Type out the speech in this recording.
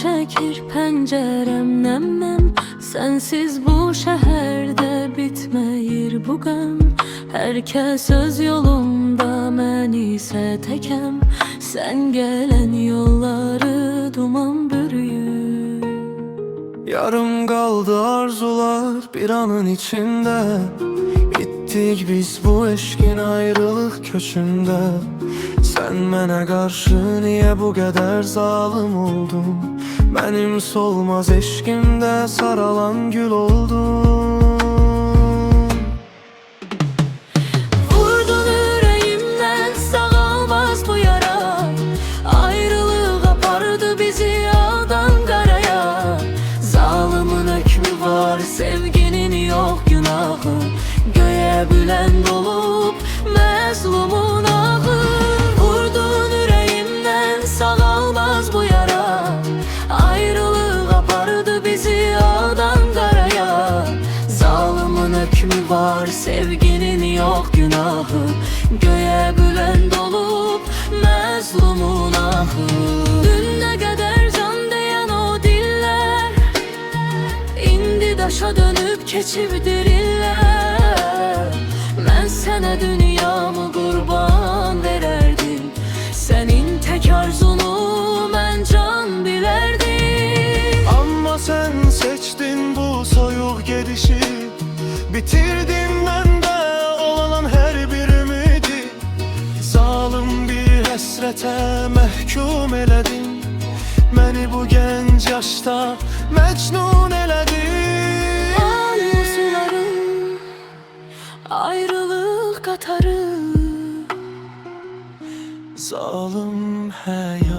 çekir pencerem nem nem. Sensiz bu şehirde bitmeyir bu gəm. Herkes öz yolunda, mən isə təkəm. Sen gelen yolları duman bürüyür. Yarım kaldı arzular bir anın içinde. Bittik biz bu eşkin ayrılık köşünde. Sen mənə karşı niye bu kadar zalim oldun? Benim solmaz eşkimde saralan gül oldun. Vurdun yüreğimden, sağalmaz bu yara. Ayrılık apardı bizi yağdan karaya. Zalimin hükmü var, sevginin yok günahı. Göğe bülend olup məzlumun ahı. Vurdun yüreğimden, sağalmaz bu yara. Ayrılık apardı bizi yağdan karaya. Zalimin hükmü var, sevginin yok günahı. Göğe bülend olup məzlumun ahı. Dün ne kadar can diyen o diller, indi daşa dönüp keçibdir iller. Mən sənə dünyamı qurban verərdim. Senin tek arzunu mən can bilərdim. Ama sen seçtin bu soyuq gedişi. Bitirdin məndə olan her bir ümidi. Zalim bir həsrətə məhkum elədin. Məni bu gənc yaşda məcnun elədin. Ağlı suların, ayrılık katarı. Zalim həyat.